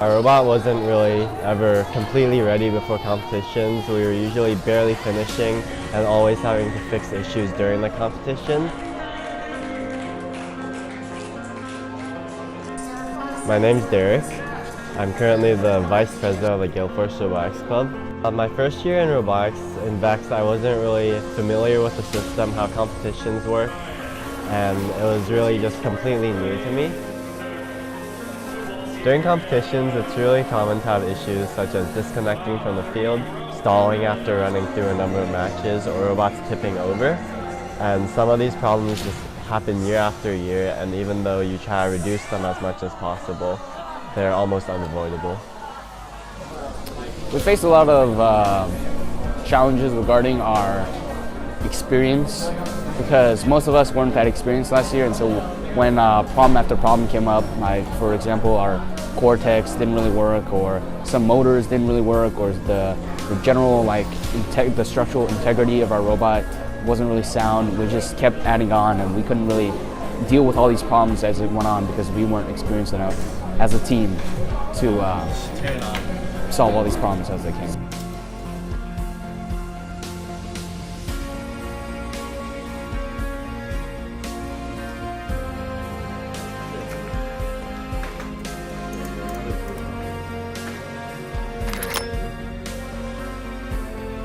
Our robot wasn't really ever completely ready before competitions. We were usually barely finishing and always having to fix issues during the competition. My name's Derek. I'm currently the Vice President of the Gael Force Robotics Club. My first year in robotics in VEX, I wasn't really familiar with the system, how competitions work, and it was really just completely new to me. During competitions, it's really common to have issues such as disconnecting from the field, stalling after running through a number of matches, or robots tipping over. And some of these problems just happen year after year, and even though you try to reduce them as much as possible, they're almost unavoidable. We faced a lot of challenges regarding our experience because most of us weren't that experienced last year, and so when problem after problem came up, like for example our cortex didn't really work, or some motors didn't really work, or the general the structural integrity of our robot wasn't really sound, we just kept adding on and we couldn't really deal with all these problems as it went on because we weren't experienced enough as a team to solve all these problems as they came.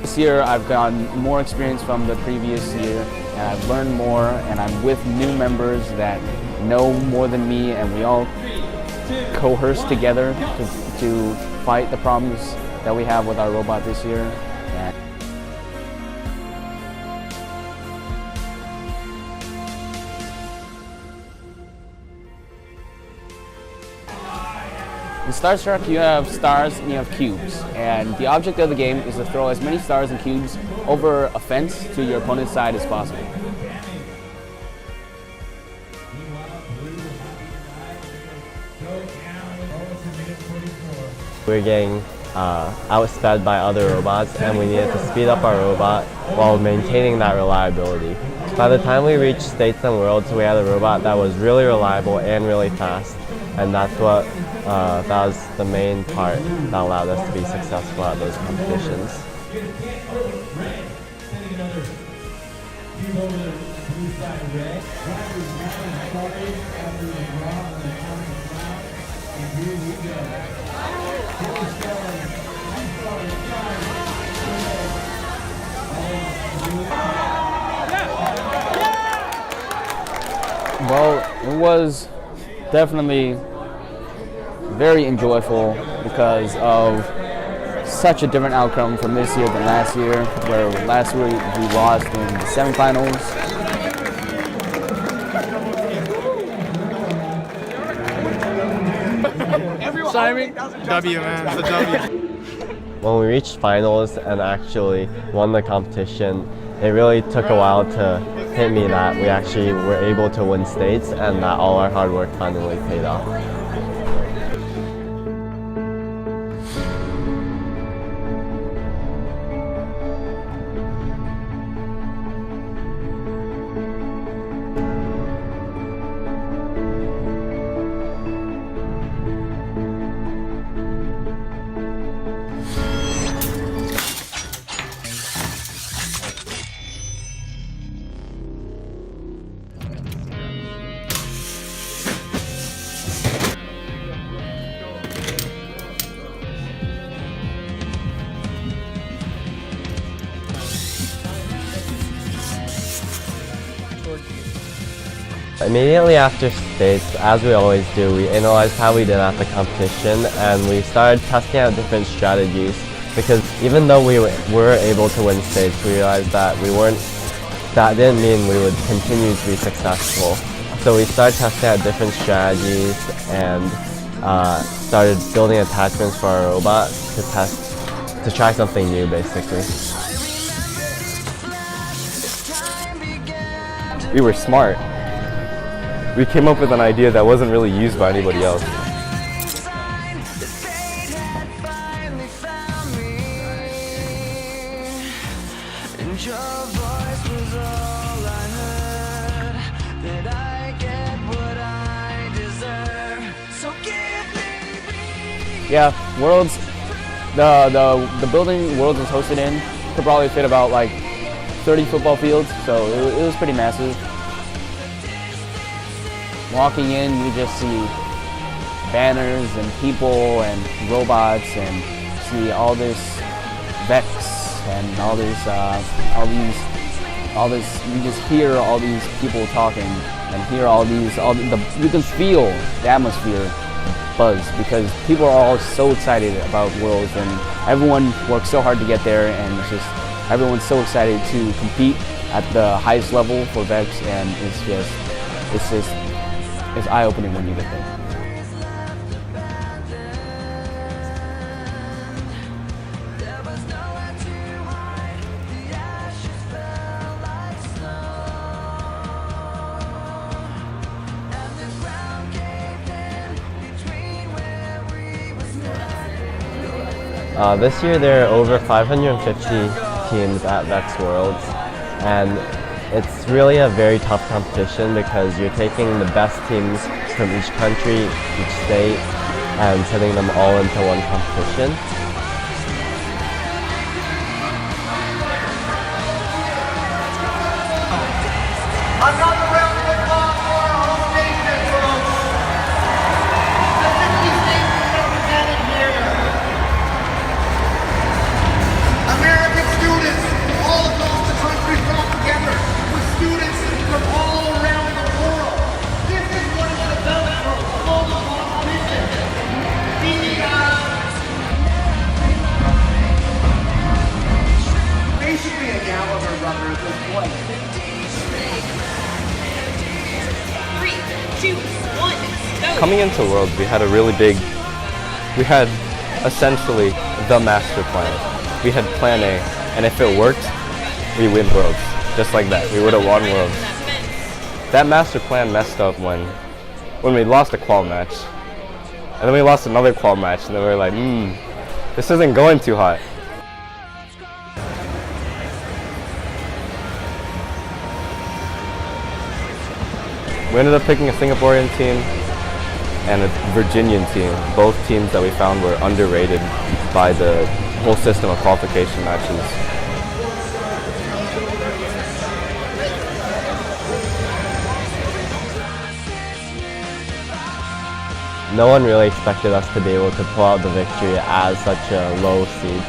This year I've gotten more experience from the previous year, and I've learned more, and I'm with new members that know more than me, and we all coerce together to fight the problems that we have with our robot this year. In Star Trek, you have stars and you have cubes, and the object of the game is to throw as many stars and cubes over a fence to your opponent's side as possible. We were getting outsped by other robots, and we needed to speed up our robot while maintaining that reliability. By the time we reached States and Worlds, we had a robot that was really reliable and really fast, and that's what that was the main part that allowed us to be successful at those competitions. Well, it was definitely very enjoyable because of such a different outcome from this year than last year, where last year we lost in the semifinals. Simon, W, man, it's a W. When we reached finals and actually won the competition, it really took a while to hit me that we actually were able to win states and that all our hard work finally paid off. Immediately after states, as we always do, we analyzed how we did at the competition, and we started testing out different strategies, because even though we were able to win states, we realized that that didn't mean we would continue to be successful. So we started testing out different strategies and started building attachments for our robot to try something new, basically. We were smart. We came up with an idea that wasn't really used by anybody else. Yeah, Worlds, the building Worlds is hosted in could probably fit about like 30 football fields, so it was pretty massive. Walking in, you just see banners and people and robots, and see all this Vex and all this. You just hear all these people talking and hear you can feel the atmosphere buzz because people are all so excited about Worlds, and everyone works so hard to get there, and it's just everyone's so excited to compete at the highest level for Vex, and it's eye-opening when you get there. This year there are over 550 teams at Vex Worlds, and it's really a very tough competition because you're taking the best teams from each country, each state, and putting them all into one competition. Another round of applause for our home nation, folks. The 50 states represented here. American students all across the country brought together with students from all around the world. This is what it's about for global competition. Basically a Gallagher rubber at this point. 3, 2, 1, go! Coming into Worlds, we had essentially the master plan. We had plan A, and if it worked, we win Worlds. Just like that, we would have won Worlds. That master plan messed up when we lost a qual match. And then we lost another qual match, and then we were like, this isn't going too hot. We ended up picking a Singaporean team and a Virginian team. Both teams that we found were underrated by the whole system of qualification matches. No one really expected us to be able to pull out the victory as such a low seed.